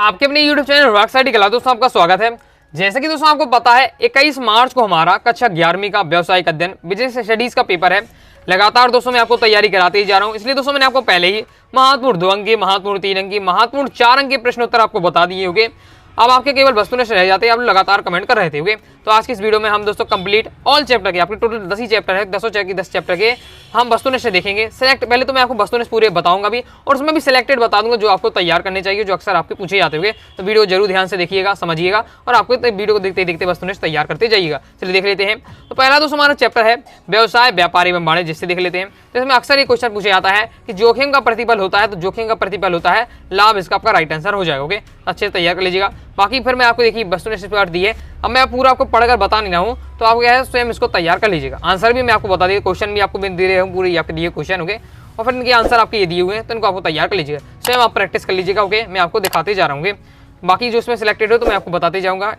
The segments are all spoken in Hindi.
आपके अपने YouTube चैनल रॉकस्टाडी कला दोस्तों आपका स्वागत है। जैसे कि दोस्तों आपको पता है 21 मार्च को हमारा कक्षा 11वीं का व्यावसायिक अध्ययन बिजनेस स्टडीज का पेपर है। लगातार दोस्तों मैं आपको तैयारी कराते ही जा रहा हूं, इसलिए दोस्तों मैंने आपको पहले ही महत्वपूर्ण 2 अंक की, महत्वपूर्ण 3 अंक की, महत्वपूर्ण 4 अंक के प्रश्न उत्तर आपको बता दिए होंगे। अब आपके केवल वस्तुनिष्ठ रह जाते हैं, आप लगातार कमेंट कर रहे थे। तो आज की इस वीडियो में हम दोस्तों कंप्लीट ऑल चैप्टर के, आपके टोटल 10 ही चैप्टर है, 10 चैप्टर के हम वस्तुनिष्ठ देखेंगे। सेलेक्ट पहले तो मैं आपको वस्तुनिष्ठ पूरे बताऊंगा भी, और उसमें भी सिलेक्टेड बता दूंगा जो आपको तैयार करने चाहिए, जो अक्सर आपके पूछे जाते हुए। तो वीडियो जरूर ध्यान से देखिएगा, समझिएगा, और आपको वीडियो को देखते देखते वस्तुनिष्ठ तैयार करते जाइएगा। चलिए देख लेते हैं। तो पहला दोस्तों हमारा चैप्टर है व्यवसाय, व्यापार एवं वाणिज्य, जिससे देख लेते हैं। तो इसमें अक्सर ये क्वेश्चन पूछा जाता है कि जोखिम का प्रतिफल होता है, तो जोखिम का प्रतिफल होता है लाभ, इसका आपका राइट आंसर हो जाएगा। ओके, अच्छे से तैयार कर लीजिएगा। बाकी फिर मैं आपको देखिए वस्तुनिष्ठ पार्ट दी है, अब मैं पूरा आपको पढ़कर बता नहीं रहा हूँ, तो आप क्या है स्वयं इसको तैयार कर लीजिएगा। आंसर भी मैं आपको बता दिया, क्वेश्चन भी आपको दे रहे हूँ, पूरे आपके दिए क्वेश्चन। ओके, और फिर इनके आंसर आपके ये दिए हुए हैं, तो इनको आपको तैयार कर लीजिएगा, स्वयं आप प्रैक्टिस कर लीजिएगा। ओके, मैं आपको दिखाते जा रहा हूँ। बाकी जो इसमें सिलेक्टेड हो तो मैं आपको बताते जाऊँगा।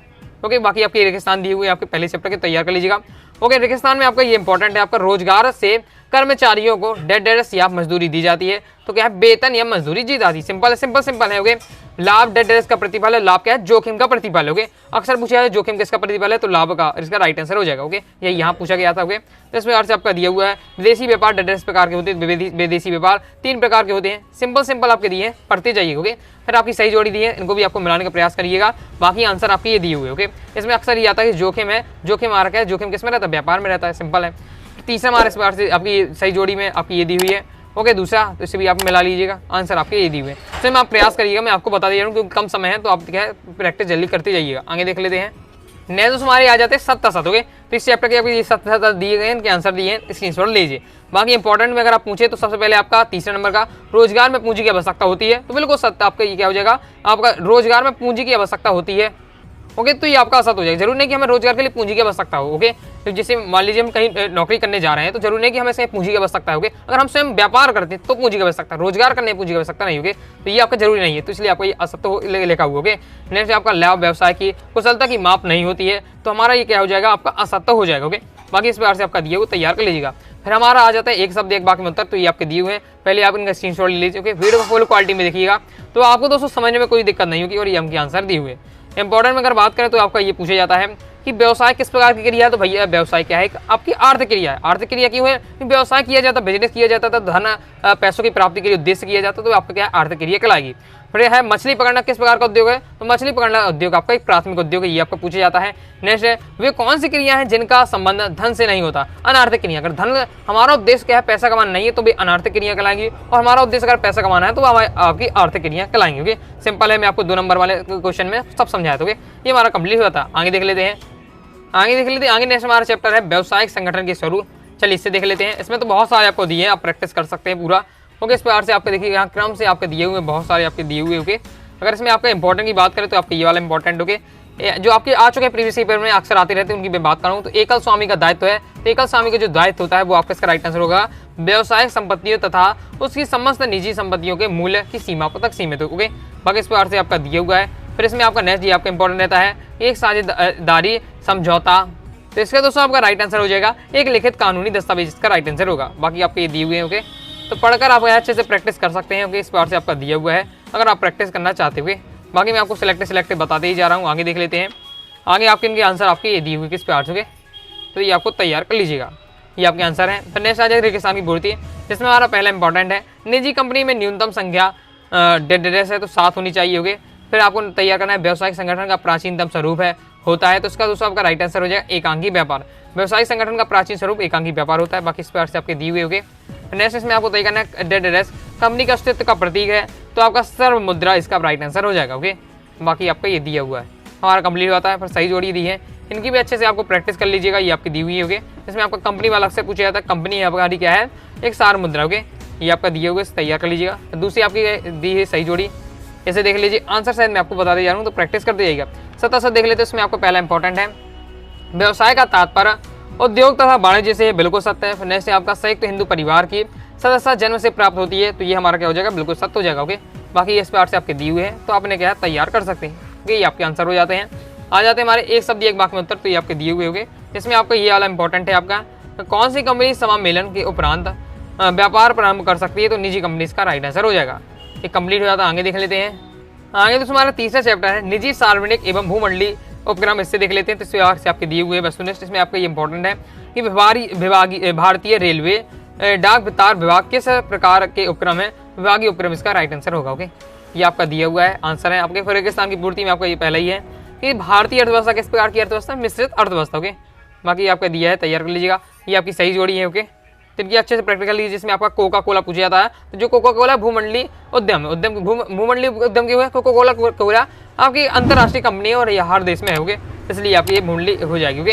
ओके, बाकी आपके रेगिस्तान दिए हुए आपके पहले चैप्टर के तैयार कर लीजिएगा। ओके, रेगिस्तान में आपका ये इंपॉर्टेंट है, आपका रोजगार से कर्मचारियों को डेड या मजदूरी दी जाती है, तो क्या है वेतन या मजदूरी दी जाती है। सिंपल है। ओके, लाभ डेड का प्रतिफल है, लाभ क्या है जोखिम का प्रतिफल है। ओके, अक्सर पूछा है जोखिम किसका प्रतिफल है, तो लाभ का, इसका राइट आंसर हो जाएगा। ओके, ये यहाँ पूछा गया था। ओके, तो इसमें अर्थ आपका दिया हुआ है विदेशी व्यापार डेड प्रकार के होते हैं, विदेशी व्यापार 3 प्रकार के होते हैं। सिंपल आपके दिए हैं, पढ़ते जाइए। ओके, फिर आपकी सही जोड़ी दी है, इनको भी आपको मिलाने का प्रयास करिएगा। बाकी आंसर आपके ये दिए हुए। ओके, इसमें अक्सर ये आता है कि जोखिम है, जोखिम आ रखा है, जोखिम किस में रहता है, व्यापार में रहता है। सिंपल है। तीसरा हमारे इस बार से आपकी सही जोड़ी में आपकी ये दी हुई है। ओके, दूसरा तो इसे भी आप मिला लीजिएगा, आंसर आपके ये दिए हुए हैं। तो आप प्रयास करिएगा, मैं आपको बता दे रहा हूँ क्योंकि कम समय है, तो आप क्या है प्रैक्टिस जल्दी करते जाइएगा। आगे देख लेते हैं। नेक्स्ट दोस्तों हमारे आ जाते हैं 7 ओके, तो इस चैप्टर के आपके 7 दिए गए हैं, इनके आंसर दिए हैं, स्क्रीनशॉट लीजिए। बाकी इंपॉर्टेंट में अगर आप पूछे तो सबसे पहले आपका तीसरा नंबर का रोजगार में पूंजी की आवश्यकता होती है, तो बिल्कुल सत्य आपका ये क्या हो जाएगा, आपका रोजगार में पूंजी की आवश्यकता होती है। ओके, तो ये आपका सत्य हो जाएगा। जरूरी नहीं कि हमें रोजगार के लिए पूंजी की आवश्यकता हो। ओके, तो जैसे मान लीजिए हम कहीं नौकरी करने जा रहे हैं, तो जरूरी नहीं कि हमें पूंजी की आवश्यकता है। ओके, अगर हम स्वयं व्यापार करते हैं तो पूंजी की आवश्यकता, रोजगार करने पूंजी की आवश्यकता नहीं होगी, तो ये आपका जरूरी नहीं है, तो इसलिए आपको ये असत्य लिखा हुआ। ओके, नेक्स्ट आपका लाभ व्यवसाय की कुशलता की माप नहीं होती है, तो हमारा ये क्या हो जाएगा, आपका असत्य हो जाएगा। ओके, बाकी इस प्रकार से आपका दिए हुए तैयार कर लीजिएगा। फिर हमारा आ जाता है एक शब्द एक वाक्य में उत्तर, तो ये आपके दिए हुए हैं, पहले आप इनका स्क्रीनशॉट ले लीजिए। ओके, वीडियो को फुल क्वालिटी में देखिएगा, तो आपको दोस्तों समझने में कोई दिक्कत नहीं होगी, और ये हमके आंसर दिए हुए। इंपॉर्टेंट में अगर बात करें तो आपका ये पूछा जाता है कि व्यवसाय किस प्रकार की क्रिया है, तो भैया व्यवसाय क्या है, आपकी आर्थिक क्रिया है। आर्थिक क्रिया क्यों है, व्यवसाय किया जाता, बिजनेस किया जाता, तो धन पैसों की प्राप्ति के लिए उद्देश्य किया जाता, तो आपका क्या है आर्थिक क्रिया कहलाएगी। फिर है मछली पकड़ना किस प्रकार का उद्योग है, तो मछली पकड़ना उद्योग आपका एक प्राथमिक उद्योग है, ये आपका पूछा जाता है। नेक्स्ट है वे कौन सी क्रिया है जिनका संबंध धन से नहीं होता, अनार्थिक क्रिया। अगर धन हमारा उद्देश्य क्या है पैसा कमाना नहीं है, तो भी अनार्थिक क्रिया कहलाएंगी, और हमारा उद्देश्य अगर पैसा कमाना है तो आपकी आर्थिक क्रिया कहलाएंगी। ओके, सिंपल है, मैं आपको 2 नंबर वाले क्वेश्चन में सब समझाया था। ये हमारा कंप्लीट हुआ था। आगे देख लेते हैं। आगे नेक्स्ट हमारा चैप्टर है व्यवसायिक संगठन के स्वरूप। चलिए इससे देख लेते हैं। इसमें तो बहुत सारे आपको दिए हैं, आप प्रैक्टिस कर सकते हैं पूरा। ओके, इस प्रकार से आपके देखिए यहाँ क्रम से आपके दिए हुए बहुत सारे आपके दिए हुए। ओके, अगर इसमें आपका इंपॉर्टेंट की बात करें तो आपके ये वाला इंपॉर्टेंट। ओके, जो आपके आ चुके हैं प्रीवियस पेपर में अक्सर आते रहते हैं, उनकी मैं बात करूँ तो एकल स्वामी का दायित्व है, तो एकल स्वामी का जो दायित्व होता है वो आपका इसका राइट आंसर होगा व्यवसायिक संपत्तियों तथा उसकी समस्त निजी संपत्तियों के मूल्य की सीमा तक सीमित हो। ओके, बाकी इस प्रकार से आपका दिया हुआ है। फिर इसमें आपका नेक्स्ट ये आपका इंपॉर्टेंट रहता है एक साझेदारी समझौता, तो इसका दोस्तों आपका राइट आंसर हो जाएगा एक लिखित कानूनी दस्तावेज, इसका राइट आंसर होगा। बाकी आपके ये दिए हुए हैं। ओके, तो पढ़कर आप अच्छे से प्रैक्टिस कर सकते हैं। ओके, इस प्रकार से आपका दिया हुआ है अगर आप प्रैक्टिस करना चाहते हुए। बाकी मैं आपको सिलेक्टेड बताते ही जा रहा हूँ। आगे देख लेते हैं। आगे आपके इनके आंसर आपके ये दिए हुए किस प्रकार से, तो ये आपको तैयार कर लीजिएगा, ये आपके आंसर हैं। फिर नेक्स्ट आ जाएगा किसान की पूर्ति, जिसमें हमारा पहला इंपॉर्टेंट है निजी कंपनी में न्यूनतम संख्या डेड है तो 7 होनी चाहिए। होगी, फिर आपको तैयार करना है व्यवसायिक संगठन का प्राचीनतम स्वरूप है होता है, तो इसका दोस्तों आपका राइट आंसर हो जाएगा एकांकी व्यापार। व्यवसायिक संगठन का प्राचीन स्वरूप एकांकी व्यापार होता है। बाकी इस प्रकार से आपके दिए हुए। होंगे, नेक्स्ट इसमें आपको तय करना है डेड कंपनी का अस्तित्व का प्रतीक है, तो आपका सर्व मुद्रा इसका राइट आंसर हो जाएगा। ओके, बाकी आपका ये दिया हुआ है हमारा कंप्लीट होता है। फिर सही जोड़ी दी है, इनकी भी अच्छे से आपको प्रैक्टिस कर लीजिएगा, ये आपकी दी हुई है। ओके, इसमें आपका कंपनी वाला अक्सर पूछा जाता है, कंपनी आपकी क्या है एक सार मुद्रा। ओके, ये आपका दिए हुए तैयार कर लीजिएगा। दूसरी आपकी दी है सही जोड़ी, ऐसे देख लीजिए। आंसर शायद मैं आपको बताते जा रहा हूँ, तो प्रैक्टिस करते जाइएगा। 7 देख लेते हैं। इसमें आपको पहला इंपॉर्टेंट है व्यवसाय का तात्पर्य उद्योग तथा वाणिज्य से, बिल्कुल सत्य है। फिर नेक्स्ट आपका संयुक्त हिंदू परिवार की सदस्यता जन्म से प्राप्त होती है, तो ये हमारा क्या हो जाएगा बिल्कुल सत्य हो जाएगा। ओके, बाकी इस प्रकार से आपके दिए हुए हैं, तो आपने क्या तैयार कर सकते हैं। ओके, ये आपके आंसर हो जाते हैं। आ जाते हैं हमारे एक शब्द एक वाक्य में उत्तर, तो ये आपके दिए हुए होंगे। इसमें आपका ये वाला इंपॉर्टेंट है आपका कौन सी कंपनी समामेलन के उपरांत व्यापार प्रारंभ कर सकती है, तो निजी कंपनी इसका राइट आंसर हो जाएगा। ये कंप्लीट हो जाता है। आगे देख लेते हैं। आगे दोस्तों हमारा तीसरा चैप्टर है निजी सार्वजनिक एवं भूमंडलीय उपक्रम, इससे देख लेते हैं। तो इससे आपके दिए हुए वस्तुनिष्ठ इसमें आपका ये इंपॉर्टेंट है कि भारतीय रेलवे डाक वितरण विभाग किस प्रकार के उपक्रम है, विभागीय उपक्रम इसका राइट आंसर होगा। ओके, ये आपका दिया हुआ है आंसर है आपके रेगिस्तान की पूर्ति में। आपका ये पहला ही है कि भारतीय अर्थव्यवस्था किस प्रकार की अर्थव्यवस्था, मिश्रित अर्थव्यवस्था। ओके, बाकी आपका दिया है, तैयार कर लीजिएगा। ये आपकी सही जोड़ी है। ओके, तो इनकी अच्छे से प्रैक्टिकल लीजिए, जिसमें आपका कोका कोला पूछा जाता है। तो जो कोका कोला भूमंडलीय उद्यम भूमंडलीय उद्यम की हुआ है, कोका कोला आपकी अंतर्राष्ट्रीय कंपनी है और यह हर देश में है। ओके, इसलिए आपकी ये भूमंडलीय हो जाएगी। ओके,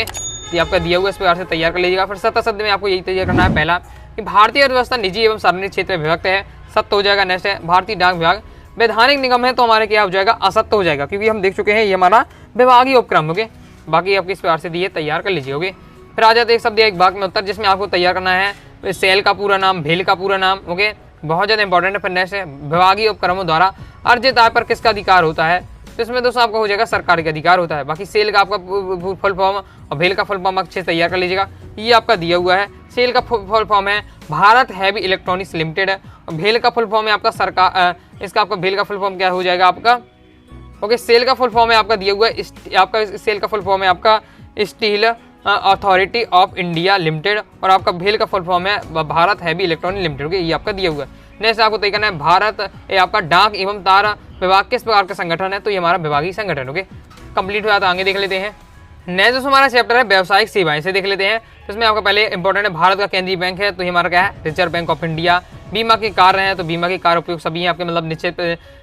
ये आपका दिया हुआ, इस प्रकार से तैयार कर लीजिएगा। फिर सत्ता शब्द में आपको यही तैयार करना है। पहला कि भारतीय अर्थव्यवस्था निजी एवं सार्वजनिक क्षेत्र में विभक्त है, सत्य हो जाएगा। नेक्स्ट है भारतीय डाक विभाग वैधानिक निगम है, तो हमारे क्या हो जाएगा, असत्य हो जाएगा, क्योंकि हम देख चुके हैं ये हमारा विभागीय उपक्रम। ओके, बाकी आपकी इस प्रकार से दिए, तैयार कर लीजिए। ओके, फिर आ जाते एक शब्द एक वाक्य में उत्तर, जिसमें आपको तैयार करना है सेल का पूरा नाम, भेल का पूरा नाम। ओके, बहुत ज़्यादा इंपॉर्टेंट है। फिर नेक्स्ट है विभागीय उपक्रमों द्वारा अर्जित आय पर किसका अधिकार होता है, तो इसमें दोस्तों आपका हो जाएगा सरकार का अधिकार होता है। बाकी सेल का आपका फुल फॉर्म और भेल का फुल फॉर्म अच्छे से तैयार कर लीजिएगा। ये आपका दिया हुआ है। सेल का फुल फॉर्म है भारत हैवी इलेक्ट्रॉनिक्स लिमिटेड, और भेल का फुल फॉर्म है आपका सरकार, इसका आपका भेल का फुल फॉर्म क्या हो जाएगा आपका। ओके, सेल का फुल फॉर्म है आपका दिया हुआ है, आपका सेल का फुल फॉर्म है आपका steel authority of India limited, और आपका भेल का फुल फॉर्म है Bharat heavy electronic limited. Okay, ये आपका दिया हुआ है। नेक्स्ट आपको तय करना है भारत ये आपका डाक एवं तार विभाग किस प्रकार का संगठन है, तो ये हमारा विभागीय संगठन। ओके, कंप्लीट हुआ, तो आगे देख लेते हैं। नेक्स्ट हमारा चैप्टर है व्यावसायिक सेवाएं, इसे देख लेते हैं। तो इसमें आपका पहले इंपॉर्टेंट है भारत का केंद्रीय बैंक है, तो ये हमारा क्या है, रिजर्व बैंक ऑफ इंडिया। बीमा के कार्य हैं, तो बीमा के कार्य उपयोग सभी हैं आपके, मतलब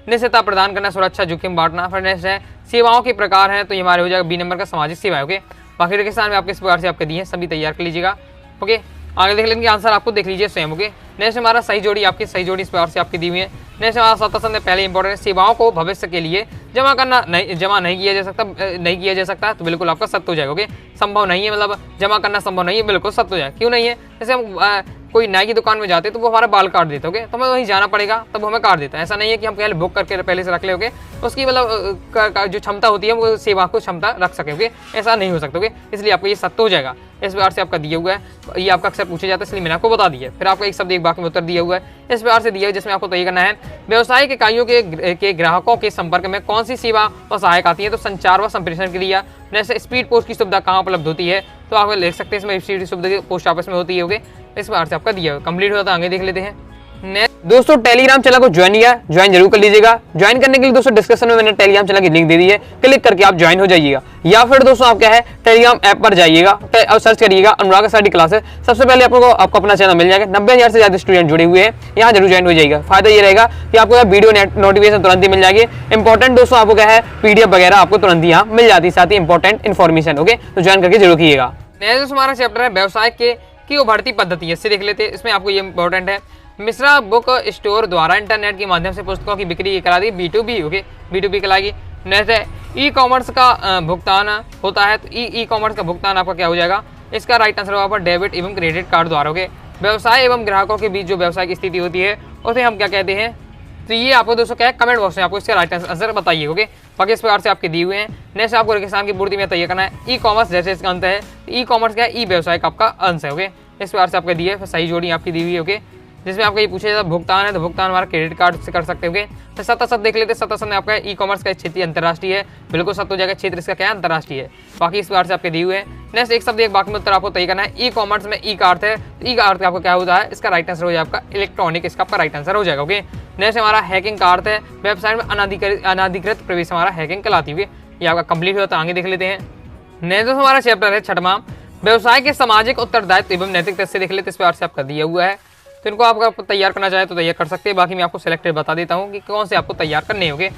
निश्चितता प्रदान करना, सुरक्षा, जोखिम बांटना। फिर नेक्स्ट है सेवाओं के प्रकार हैं, तो ये हमारे हो जाएगा बी नंबर का सामाजिक सेवाएं। ओके, बाकी रेगिस्तान में आपके इस प्रकार से आपके दिए हैं, सभी तैयार कर लीजिएगा। ओके, आगे देख लेंगे, आंसर आपको देख लीजिए स्वयं। ओके, नेक्स्ट हमारा सही जोड़ी, आपकी सही जोड़ी इस प्रकार से आपकी दी हुई है। नेक्स्ट हमारा सत्ता में पहले इंपॉर्टेंट, सेवाओं को भविष्य के लिए जमा नहीं किया जा सकता, तो बिल्कुल आपका सत्य हो जाएगा। ओके, संभव नहीं है, मतलब जमा करना संभव नहीं है, बिल्कुल सत्य हो जाएगा। क्यों नहीं है, जैसे हम कोई नाई की दुकान में जाते तो वो हमारा बाल काट देते। ओके, तो हमें वहीं जाना पड़ेगा, तब हमें काट देता है। ऐसा नहीं है कि हम पहले बुक करके पहले से रख ले। ओके, उसकी मतलब जो क्षमता होती है वो सेवा को क्षमता रख सके। ओके, ऐसा नहीं हो सकता। ओके, इसलिए आपको ये सत्य हो जाएगा। इस प्रकार से आपका दिया हुआ है, ये आपका अक्सर पूछा जाता है, इसलिए मैंने आपको बता दिया। फिर आपका एक शब्द एक वाक्य में उत्तर दिया हुआ है, इस प्रकार से दिया है, जिसमें आपको तय करना है व्यवसायिक इकाइयों के ग्राहकों के संपर्क में कौन सी सेवा व सहायक आती है, तो संचार व संप्रेषण क्रिया। जैसे स्पीड पोस्ट की सुविधा कहाँ उपलब्ध होती है, तो आप लिख सकते हैं इसमें स्पीड सुविधा पोस्ट ऑफिस में होती है। ओके, इस प्रकार से आपका दिया हुआ कंप्लीट होता है। आगे देख लेते हैं। दोस्तों टेलीग्राम चैनल को ज्वाइन जरूर कर लीजिएगा। ज्वाइन करने के लिए दोस्तों डिस्क्रिप्शन में मैंने टेलीग्राम चैनल की लिंक दे दी है, क्लिक करके आप ज्वाइन हो जाइएगा। या फिर दोस्तों आप क्या है टेलीग्राम ऐप पर जाइएगा और सर्च करिएगा अनुराग स्टडी क्लासेस, सबसे पहले आपको अपना चैनल मिल जाएगा। 90,000 से ज्यादा स्टूडेंट जुड़े हुए हैं, यहाँ जरूर ज्वाइन हो जाएगा। फायदा ये रहेगा कि आपको वीडियो नोटिफिकेशन तुरंत ही मिल जाएगी। इंपॉर्टेंट दोस्तों आपको क्या है PDF वगैरह आपको तुरंत ही यहाँ मिल जाती है, साथ ही इंपॉर्टेंट इन्फॉर्मेशन। ओके, तो ज्वाइन करके जरूर कीजिएगा। नेक्स्ट हमारा चैप्टर है व्यवसाय की उभरती पद्धति, इससे देख लेते हैं। इसमें आपको ये इंपॉर्टेंट है, मिश्रा बुक स्टोर द्वारा इंटरनेट के माध्यम से पुस्तकों की बिक्री करा दी, B2B। ओके, B2B कहलाएगी। नेक्स्ट है ई कॉमर्स का भुगतान होता है, तो ई कॉमर्स का भुगतान आपका क्या हो जाएगा, इसका राइट आंसर होगा डेबिट एवं क्रेडिट कार्ड द्वारा। ओके, व्यवसाय एवं ग्राहकों के बीच जो व्यवसायिक स्थिति होती है उसे हम क्या कहते हैं, तो ये आपको दोस्तों क्या है कमेंट बॉक्स में आपको इसका राइट आंसर बताइए। ओके, बाकी इस प्रकार से आपके दिए हुए हैं। नेक्स्ट आपको रेगिस्तान की पूर्ति में तैयार करना है ई कॉमर्स, जैसे इसका अंत है ई कॉमर्स क्या है, ई व्यवसाय का आपका अंश है। ओके, इस प्रकार से आपके दिए सही जोड़ी आपकी दी हुई है। ओके, जिसमें आपका ये पूछा जाता है भुगतान है, तो भुगतान हमारा क्रेडिट कार्ड से कर सकते होंगे। तो सत्ता देख लेते हैं। सत्ता में आपका ई कॉमर्स का क्षेत्र अंतर्राष्ट्रीय है, बिल्कुल सत्य हो जाएगा। क्षेत्र इसका क्या है, अंतर्राष्ट्रीय है। बाकी इस प्रकार से आपके दिए हुए हैं। नेक्स्ट एक शब्द एक वाक्य में उत्तर आपको तय करना है। ई कॉमर्स में ई का अर्थ है, ई का अर्थ आपका क्या होता है, इसका राइट आंसर हो जाएगा आपका इलेक्ट्रॉनिक, इसका आपका राइट आंसर हो जाएगा। ओके, नेक्स्ट हमारा हैकिंग का अर्थ है, वेबसाइट में अनाधिकृत प्रवेश हमारा हैकिंग कहलाती है। ये आपका कंप्लीट होता है। आगे देख लेते हैं। नेक्स्ट हमारा चैप्टर है छठवां, व्यवसाय के सामाजिक उत्तरदायित्व एवं नैतिकता, से देख लेते हैं। इस प्रकार से आपका दिया हुआ है, तो इनको आपको तैयार करना चाहे तो तैयार कर सकते हैं। बाकी मैं आपको सिलेक्टेड बता देता हूँ कि कौन से आपको तैयार करने होंगे।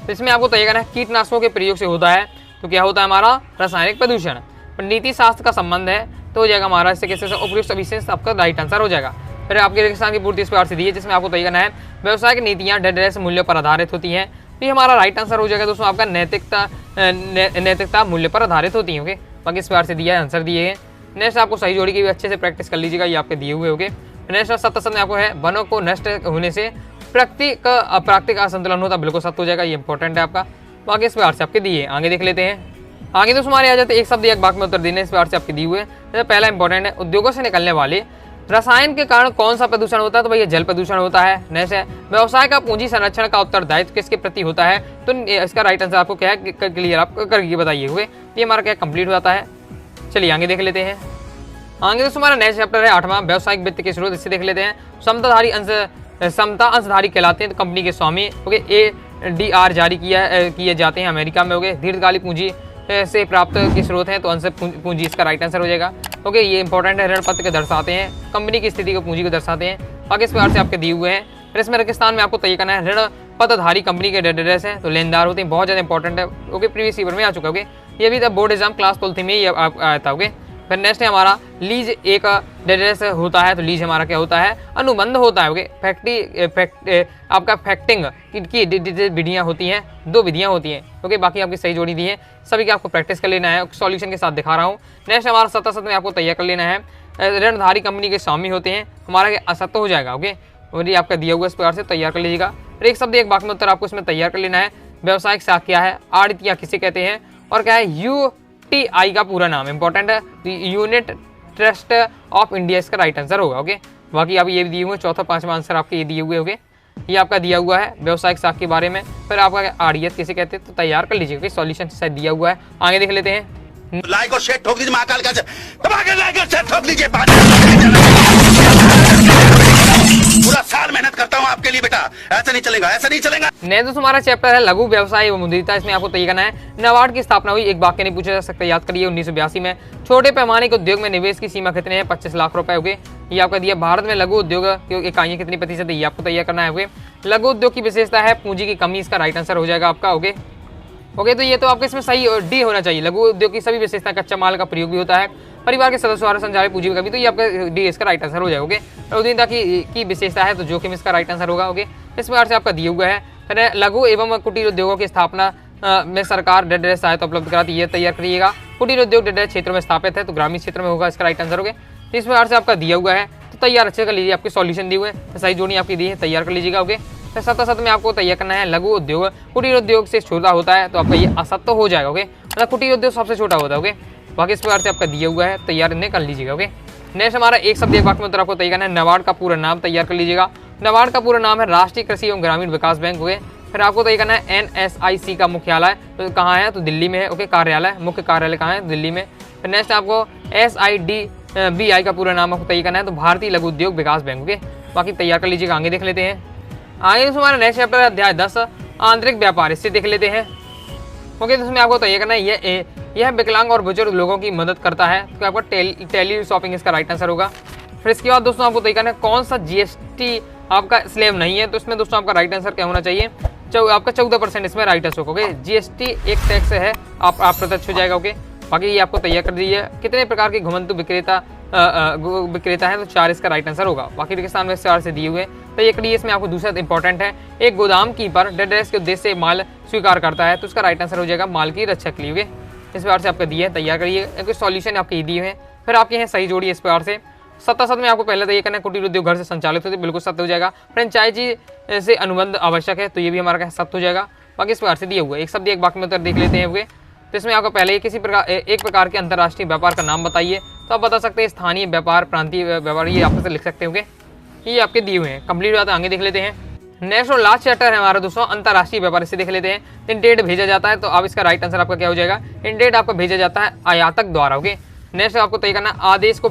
तो इसमें आपको तैयार करना है कीटनाशकों के प्रयोग से होता है, तो क्या होता है हमारा रासायनिक प्रदूषण। नीति शास्त्र का संबंध है, तो हो जाएगा हमारा इससे कैसे उपयुक्त विशेष आपका राइट आंसर हो जाएगा। फिर आपके रेगिस्तान की पूर्ति इस प्रकार से दी है, जिसमें आपको तय करना है व्यवसाय की नीतियाँ डेटाबेस मूल्यों पर आधारित होती हैं, तो ये हमारा राइट आंसर हो जाएगा दोस्तों आपका नैतिकता मूल्य पर आधारित होती है। ओके, बाकी इस प्रकार से दिया है, आंसर दिए हैं। नेक्स्ट आपको सही जोड़ी की भी अच्छे से प्रैक्टिस कर लीजिएगा, ये आपके दिए हुए होंगे। नेक्स्ट सत्ता में आपको है वनों को नष्ट होने से प्राकृतिक असंतुलन होता, बिल्कुल सत्य हो जाएगा, ये इंपॉर्टेंट है आपका। बाकी इस प्रकार से आपके दिए। आगे देख लेते हैं। आगे दोस्तों हमारे आ जाते हैं एक शब्द एक वाक्य में उत्तर देने, इस प्रकार से आपके दिए हुए हैं। जैसे पहला इंपॉर्टेंट है, उद्योगों से निकलने वाले रसायन के कारण कौन सा प्रदूषण होता है? तो भैया जल प्रदूषण होता है। नेक्स्ट है व्यवसाय का पूंजी संरक्षण का उत्तरदायित्व किसके प्रति होता है? तो इसका राइट आंसर आपको क्या है, क्लियर आप करके बताइए हुए, ये हमारा क्या कंप्लीट होता है। चलिए आगे देख लेते हैं। आगे दोस्तों हमारा नेक्स्ट चैप्टर है 8वां, व्यवसायिक वित्त के स्रोत, इससे देख लेते हैं। समता अंशधारी कहलाते हैं तो कंपनी के स्वामी, ओके, ADR जारी किए जाते हैं अमेरिका में, ओके। दीर्घकालिक पूंजी से प्राप्त के स्रोत हैं तो अंश पूंजी इसका राइट आंसर हो जाएगा, ओके। ये इंपॉर्टेंट है, ऋण पत्र के दर्शाते हैं, कंपनी की स्थिति को पूंजी को दर्शाते हैं। बाकी इस प्रकार से आपके दिए हुए हैं। फिर इसमें रेगिस्तान में आपको तय करना है, ऋण पत्रधारी कंपनी के डेटर्स हैं तो लेनदार होते हैं, बहुत ज़्यादा इंपॉर्टेंट है, ओके। प्रीवियस ईयर में आ चुका है, ओके। ये भी था बोर्ड एग्जाम क्लास 12 में ही आया था, ओके। फिर नेक्स्ट है हमारा लीज, एक डेटर्स होता है तो लीज हमारा क्या होता है, अनुबंध होता है, ओके। आपका फैक्टिंग की विधियाँ होती हैं, 2 विधियाँ होती हैं, ओके। बाकी आपकी सही जोड़ी दी है, सभी की आपको प्रैक्टिस कर लेना है, सॉल्यूशन के साथ दिखा रहा हूँ। नेक्स्ट हमारा सत्ता में आपको तैयार कर लेना है, ऋणधारी कंपनी के स्वामी होते हैं, हमारा असत्य हो जाएगा, ओके। और ये आपका दिया हुआ इस प्रकार से तैयार कर लीजिएगा। फिर एक शब्द एक वाक्य में उत्तर आपको इसमें तैयार कर लेना है। व्यावसायिक शाख क्या है, आड़तिया किसे कहते हैं, और क्या है UTI का पूरा नाम, इंपॉर्टेंट है, यूनिट ट्रस्ट ऑफ इंडिया इसका राइट आंसर होगा, ओके। बाकी आप ये भी दिए हुए, चौथा 5वां आंसर आपके ये दिए हुए, ओके। ये आपका दिया हुआ है व्यावसायिक शाख के बारे में। फिर आपका आड़ियत किसे कहते हैं तो तैयार कर लीजिए, सॉल्यूशन शायद दिया हुआ है। आगे देख लेते हैं। लाइक और शेयर ठोक दीजिए, महाकाल का दबा के लाइक और शेयर ठोक लीजिए। पूरा साल मेहनत करता हूँ आपके लिए बेटा, ऐसा नहीं चलेगा, ऐसा नहीं चलेगा। नहीं दोस्तों हमारा चैप्टर है लघु व्यवसाय एवं उद्यमिता, इसमें आपको तय करना है नाबार्ड की स्थापना हुई, एक वाक्य नहीं पूछा जा सकता, याद करिए 1982 में। छोटे पैमाने के उद्योग में निवेश की सीमा कितने हैं, 25 लाख रुपए, ओके। ये आपका दिया। भारत में लघु उद्योग की इकाइयां कितनी प्रतिशत है, ये आपको तैयार करना है, ओके। लघु उद्योग की विशेषता है पूंजी की कमी, इसका राइट आंसर हो जाएगा आपका, ओके। ओके, तो ये तो आपके इसमें सही डी होना चाहिए। लघु उद्योग की सभी विशेषता, कच्चा माल का प्रयोग भी होता है, परिवार के सदस्यों द्वारा संचालित पूंजी का भी, तो ये आपका डी इसका राइट आंसर हो जाएगा, ओके। उद्यमिता की विशेषता है तो जोखिम इसका राइट आंसर होगा, ओके। इस प्रकार से आपका दिया हुआ है। फिर लघु एवं कुटीर उद्योगों की स्थापना में सरकार डेढ़ सहायता उपलब्ध कराती है, तैयार करिएगा। कुटीर उद्योग डेढ़ क्षेत्रों में स्थापित है तो ग्रामीण क्षेत्र में होगा, इसका राइट आंसर होगा। इस प्रकार से आपका दिया हुआ है तो तैयार अच्छे कर लीजिए, आपके सॉल्यूशन दिए हुए हैं तो सही जोड़ी आपकी दी है, तैयार कर लीजिएगा, ओके। तो सत्य में आपको तैयार करना है लघु उद्योग कुटीर उद्योग से छोटा होता है तो आपका ये असत्य हो जाएगा, ओके। मतलब कुटीर उद्योग सबसे छोटा होता है, ओके। बाकी इस प्रकार से आपका दिया हुआ है, तैयार इन्हें कर लीजिएगा, ओके। नेक्स्ट हमारा एक शब्द एक वाक्य में उत्तर आपको तैयार करना है, नाबार्ड का पूरा नाम तैयार कर लीजिएगा। नाबार्ड का पूरा नाम है राष्ट्रीय कृषि एवं ग्रामीण विकास बैंक, ओके। फिर आपको तय करना है NSIC का मुख्यालय तो कहाँ है, तो दिल्ली में है, ओके। कार्यालय, मुख्य कार्यालय कहाँ है, दिल्ली में। फिर नेक्स्ट आपको SIDBI का पूरा नाम आपको तय करना है तो भारतीय लघु उद्योग विकास बैंक, ओके। बाकी तैयार कर लीजिएगा। आगे देख लेते हैं। आगे हमारा नेक्स्ट चैप्टर है अध्याय 10 आंतरिक व्यापार, इससे देख लेते हैं, ओके। तो इसमें आपको तय करना है यह विकलांग और बुजुर्ग लोगों की मदद करता है तो आपका टेली शॉपिंग इसका राइट आंसर होगा। फिर इसके बाद दोस्तों आपको तय करना है कौन सा GST आपका स्लैब नहीं है, तो इसमें दोस्तों आपका राइट आंसर क्या होना चाहिए, आपका 14% इसमें राइट आंसर होगा, ओके। GST एक टैक्स है, आप प्रत्यक्ष हो जाएगा, ओके। बाकी ये आपको तैयार कर दीजिए। कितने प्रकार के घुमंतु विक्रेता है तो 4 इसका राइट आंसर होगा। बाकी रेगिस्तान में 4 से दिए हुए तो ये करिए। इसमें आपको दूसरा इंपॉर्टेंट है, एक गोदाम कीपर डेड्रेस के उद्देश्य से माल स्वीकार करता है तो उसका राइट आंसर हो जाएगा माल की रक्षा के लिए, ओके। इस प्रकार से आपका दिए है, तैयार करिए, सॉल्यूशन आपके दिए हैं। फिर आपके हैं सही जोड़ी इस प्रकार से। सत्ता में आपको पहले तय करना है कुटीर उद्योग घर से संचालित होते, बिल्कुल सत्य हो जाएगा। फ्रेंचाइजी से अनुबंध आवश्यक है तो ये भी हमारा सत्य हो जाएगा। बाकी इस प्रकार से दिए हुए एक शब्द एक वाक्य में उत्तर देख लेते हैं, तो इसमें आपको पहले किसी प्रकार एक प्रकार के अंतर्राष्ट्रीय व्यापार का नाम बताइए तो आप बता सकते हैं स्थानीय व्यापार, प्रांतीय व्यापार, ये आप से लिख सकते होंगे, ये आपके दिए हुए हैं। कंप्लीट बात आगे देख लेते हैं। नेक्स्ट और लास्ट चैप्टर है हमारा दोस्तों अंतर्राष्ट्रीय व्यापार, इसे देख लेते हैं। इंडेड भेजा जाता है तो अब इसका राइट आंसर आपका क्या हो जाएगा, इंडेड आपको भेजा जाता है आयातक द्वारा, ओके। नेक्स्ट आपको तय करना आदेश का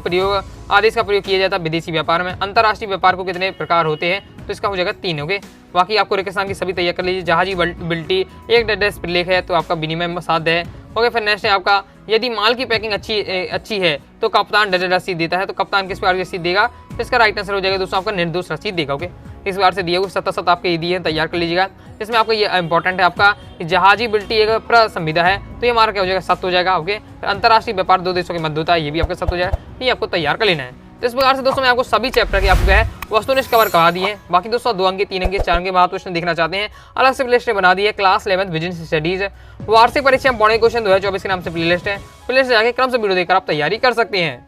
प्रयोग किया जाता है विदेशी व्यापार में। अंतर्राष्ट्रीय व्यापार को कितने प्रकार होते हैं तो इसका हो जाएगा 3, ओके। बाकी आपको रेगिस्तान की सभी तैयार कर लीजिए। जहाजी बिल्टी एक डेड्रेस प्रलेख है तो आपका विनिमय साध्य है, ओके। फिर नेक्स्ट है आपका यदि माल की पैकिंग अच्छी है तो कप्तान डेड रसीद देता है तो कप्तान किस प्रकार की रसीद देगा तो इसका राइट आंसर हो जाएगा दोस्तों आपका निर्दोष रसीद देगा, ओके। इस बार से दिए हुए 77 आपके ये दिए हैं, तैयार कर लीजिएगा। इसमें आपको ये इंपॉर्टेंट है आपका जहाजी बिल्टी एक प्रसंविधा है तो ये हमारा क्या हो जाएगा, सत्य हो जाएगा, ओके। अंतर्राष्ट्रीय व्यापार 2 देशों के मध्य होता है, ये भी आपका सत्य हो जाएगा, ये आपको तैयार कर लेना है। तो इस प्रकार से दोस्तों मैं आपको सभी चैप्टर के आपको है वस्तुनिष्ठ कवर करा दिए हैं। बाकी दोस्तों 2 अंक 3 अंक 4 अंक महत्व क्वेश्चन देखना चाहते हैं अलग से प्लेलिस्ट बना दी है। क्लास 11 बिजनेस स्टडीज वार्षिक परीक्षा पौने क्वेश्चन 2024 के नाम से प्लेलिस्ट है, प्लेलिस्ट जाके क्रम से वीडियो देखकर आप तैयारी कर सकते हैं।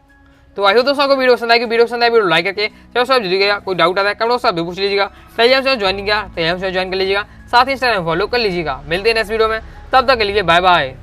तो आई हो दोस्तों को वीडियो पसंद आएगी, वीडियो लाइक करके चलो सब जुड़ गया, कोई डाउट आता है कमेंट सब भी पूछ लीजिएगा। टेलीग्राम से ज्वाइन किया टेलीग्राम से ज्वाइन कर लीजिएगा, साथ ही इंस्टाग्राम फॉलो कर लीजिएगा। मिलते हैं नेक्स्ट वीडियो में, तब तक के लिए बाय बाय।